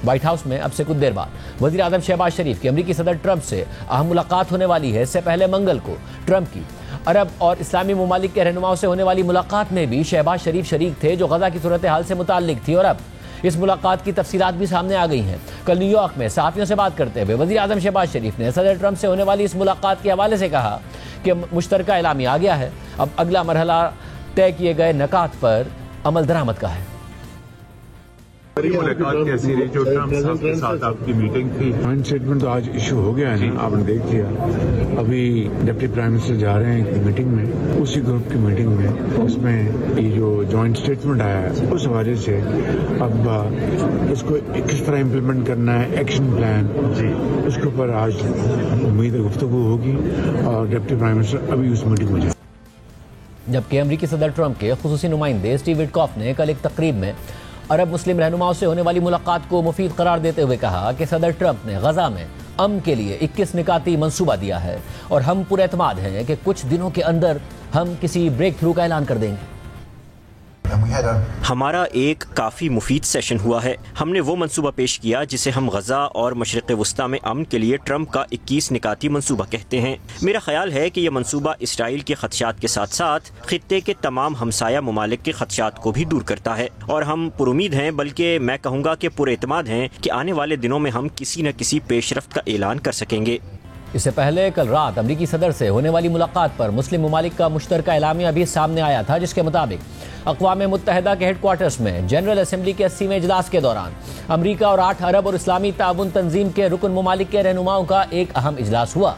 White house میں اب سے کچھ دیر بعد وزیر اعظم شہباز شریف کی امریکی صدر ٹرمپ سے اہم ملاقات ہونے والی ہے۔ اس سے پہلے منگل کو ٹرمپ کی عرب اور اسلامی ممالک کے رہنماؤں سے ہونے والی ملاقات میں بھی شہباز شریف شریک تھے، جو غزہ کی صورتحال سے متعلق تھی، اور اب اس ملاقات کی تفصیلات بھی سامنے آ گئی ہیں۔ کل نیو یارک میں صحافیوں سے بات کرتے ہوئے وزیر اعظم شہباز شریف نے صدر ٹرمپ سے ہونے والی اس ملاقات کے حوالے سے کہا کہ مشترکہ اعلامیہ آ گیا ہے، اب اگلا مرحلہ طے کیے گئے نکات پر عمل درآمد کا ہے۔ ملاقات کیسی رہی جو ٹرمپ صاحب کے ساتھ آپ کی میٹنگ تھی؟ جوائنٹ اسٹیٹمنٹ تو آج ایشو ہو گیا ہے نا، آپ نے دیکھ لیا۔ ابھی ڈپٹی پرائم منسٹر جا رہے ہیں ایک میٹنگ میں، اسی گروپ کی میٹنگ میں، اس میں یہ جو جوائنٹ اسٹیٹمنٹ آیا ہے اس حوالے سے اب اس کو کس طرح امپلیمنٹ کرنا ہے، ایکشن پلان جی اس کے اوپر آج امید ہے گفتگو ہوگی، اور ڈپٹی پرائم منسٹر ابھی اس میٹنگ میں جائیں۔ جبکہ امریکی صدر ٹرمپ کے خصوصی نمائندے اسٹیو وٹکاف نے کل ایک تقریب میں عرب مسلم رہنماؤں سے ہونے والی ملاقات کو مفید قرار دیتے ہوئے کہا کہ صدر ٹرمپ نے غزہ میں امن کے لیے 21 نکاتی منصوبہ دیا ہے، اور ہم پر اعتماد ہیں کہ کچھ دنوں کے اندر ہم کسی بریک تھرو کا اعلان کر دیں گے۔ ہمارا ایک کافی مفید سیشن ہوا ہے۔ ہم نے وہ منصوبہ پیش کیا جسے ہم غزہ اور مشرق وسطیٰ میں امن کے لیے ٹرمپ کا 21 نکاتی منصوبہ کہتے ہیں۔ میرا خیال ہے کہ یہ منصوبہ اسرائیل کے خدشات کے ساتھ ساتھ خطے کے تمام ہمسایہ ممالک کے خدشات کو بھی دور کرتا ہے، اور ہم پر امید ہیں، بلکہ میں کہوں گا کہ پر اعتماد ہیں کہ آنے والے دنوں میں ہم کسی نہ کسی پیش رفت کا اعلان کر سکیں گے۔ اس سے پہلے کل رات امریکی صدر سے ہونے والی ملاقات پر مسلم ممالک کا مشترکہ اعلامیہ بھی سامنے آیا تھا، جس کے مطابق اقوام متحدہ کے ہیڈ کوارٹرز میں جنرل اسمبلی کے 80ویں اجلاس کے دوران امریکہ اور 8 عرب اور اسلامی تعاون تنظیم کے رکن ممالک کے رہنماؤں کا ایک اہم اجلاس ہوا۔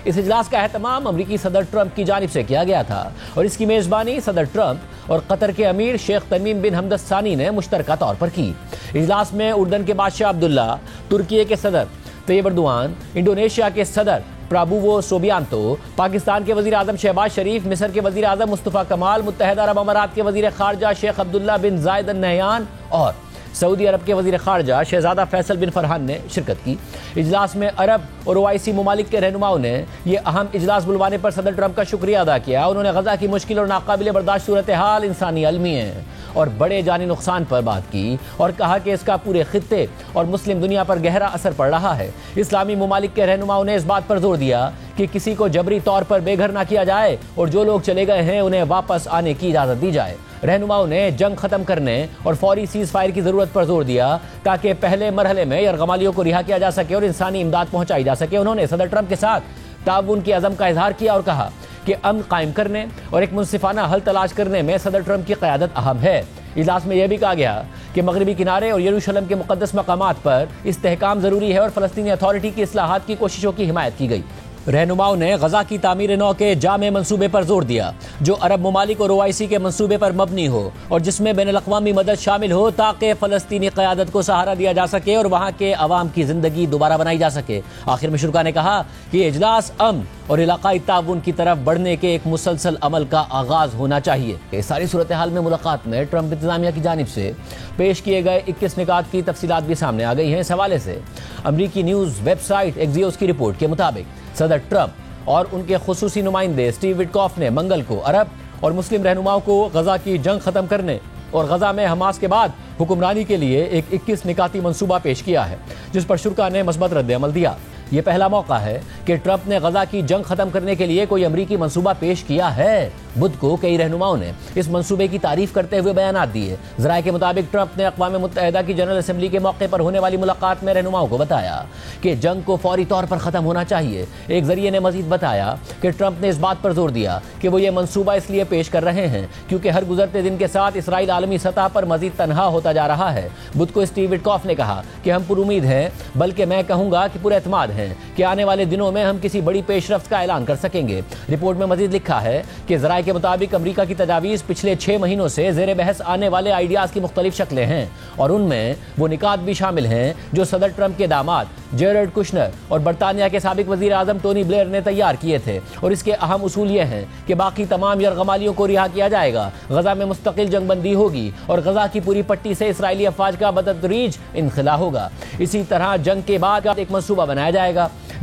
اس اجلاس کا اہتمام امریکی صدر ٹرمپ کی جانب سے کیا گیا تھا، اور اس کی میزبانی صدر ٹرمپ اور قطر کے امیر شیخ تمیم بن حمد الثانی نے مشترکہ طور پر کی۔ اجلاس میں اردن کے بادشاہ عبداللہ، ترکی کے صدر طیب اردوان، انڈونیشیا کے صدر پرابوو سوبیانتو، پاکستان کے وزیر اعظم شہباز شریف، مصر کے وزیر اعظم مصطفیٰ کمال، متحدہ عرب امارات کے وزیر خارجہ شیخ عبداللہ بن زائد ال نہیان اور سعودی عرب کے وزیر خارجہ شہزادہ فیصل بن فرحان نے شرکت کی۔ اجلاس میں عرب اور اوائسی ممالک کے رہنماؤں نے یہ اہم اجلاس بلوانے پر صدر ٹرمپ کا شکریہ ادا کیا۔ انہوں نے غزہ کی مشکل اور ناقابل برداشت صورتحال، انسانی المیہ اور بڑے جانی نقصان پر بات کی، اور کہا کہ اس کا پورے خطے اور مسلم دنیا پر گہرا اثر پڑ رہا ہے۔ اسلامی ممالک کے رہنماؤں نے اس بات پر زور دیا کہ کسی کو جبری طور پر بے گھر نہ کیا جائے، اور جو لوگ چلے گئے ہیں انہیں واپس آنے کی اجازت دی جائے۔ رہنماؤں نے جنگ ختم کرنے اور فوری سیز فائر کی ضرورت پر زور دیا تاکہ پہلے مرحلے میں یرغمالیوں کو رہا کیا جا سکے اور انسانی امداد پہنچائی جا سکے۔ انہوں نے صدر ٹرمپ کے ساتھ تعاون کی عزم کا اظہار کیا اور کہا کہ امن قائم کرنے اور ایک منصفانہ حل تلاش کرنے میں صدر ٹرمپ کی قیادت اہم ہے۔ اجلاس میں یہ بھی کہا گیا کہ مغربی کنارے اور یروشلم کے مقدس مقامات پر استحکام ضروری ہے، اور فلسطینی اتھارٹی کی اصلاحات کی کوششوں کی حمایت کی گئی۔ رہنماؤں نے غزہ کی تعمیر نو کے جامع منصوبے پر زور دیا، جو عرب ممالک اور اوائسی کے منصوبے پر مبنی ہو اور جس میں بین الاقوامی مدد شامل ہو، تاکہ فلسطینی قیادت کو سہارا دیا جا سکے اور وہاں کے عوام کی زندگی دوبارہ بنائی جا سکے۔ آخر میں شرکا نے کہا کہ یہ اجلاس امن اور علاقائی تعاون کی طرف بڑھنے کے ایک مسلسل عمل کا آغاز ہونا چاہیے۔ اس ساری صورتحال میں ملاقات میں ٹرمپ انتظامیہ کی جانب سے پیش کیے گئے 21 نکات کی تفصیلات بھی سامنے آ گئی ہیں۔ اس حوالے سے امریکی نیوز ویب سائٹ ایکزیوس کی رپورٹ کے مطابق صدر ٹرمپ اور ان کے خصوصی نمائندے اسٹیو وٹکاف نے منگل کو عرب اور مسلم رہنماؤں کو غزہ کی جنگ ختم کرنے اور غزہ میں حماس کے بعد حکمرانی کے لیے ایک 21 نکاتی منصوبہ پیش کیا ہے، جس پر شرکا نے مثبت رد عمل دیا۔ یہ پہلا موقع ہے کہ ٹرمپ نے غزہ کی جنگ ختم کرنے کے لیے کوئی امریکی منصوبہ پیش کیا ہے۔ بدھ کو کئی رہنماؤں نے اس منصوبے کی تعریف کرتے ہوئے بیانات دیے۔ ذرائع کے مطابق ٹرمپ نے اقوام متحدہ کی جنرل اسمبلی کے موقع پر ہونے والی ملاقات میں رہنماؤں کو بتایا کہ جنگ کو فوری طور پر ختم ہونا چاہیے۔ ایک ذریعے نے مزید بتایا کہ ٹرمپ نے اس بات پر زور دیا کہ وہ یہ منصوبہ اس لیے پیش کر رہے ہیں کیونکہ ہر گزرتے دن کے ساتھ اسرائیل عالمی سطح پر مزید تنہا ہوتا جا رہا ہے۔ بدھ کو اسٹیو وٹکاف نے کہا کہ ہم پر امید ہیں، بلکہ میں کہوں گا کہ پر اعتماد ہیں کہ آنے والے دنوں میں ہم کسی بڑی پیش رفت کا اعلان کر سکیں گے۔ رپورٹ میں مزید لکھا ہے کہ ذرائع کے مطابق امریکہ کی تجاویز پچھلے 6 مہینوں سے زیر بحث آنے والے آئیڈیاز کی مختلف شکلیں ہیں، اور ان میں وہ نکات بھی شامل ہیں جو صدر ٹرمپ کے داماد جیرڈ کشنر اور برطانیہ کے سابق وزیر اعظم ٹونی بلیئر نے تیار کیے تھے، اور اس کے اہم اصول یہ ہیں کہ باقی تمام یرغمالیوں کو رہا کیا جائے گا، غزہ میں مستقل جنگ بندی ہوگی، اور غزہ کی پوری پٹی سے اسرائیلی افواج کا بتدریج انخلا ہوگا۔ اسی طرح جنگ کے بعد ایک منصوبہ بنایا جائے گا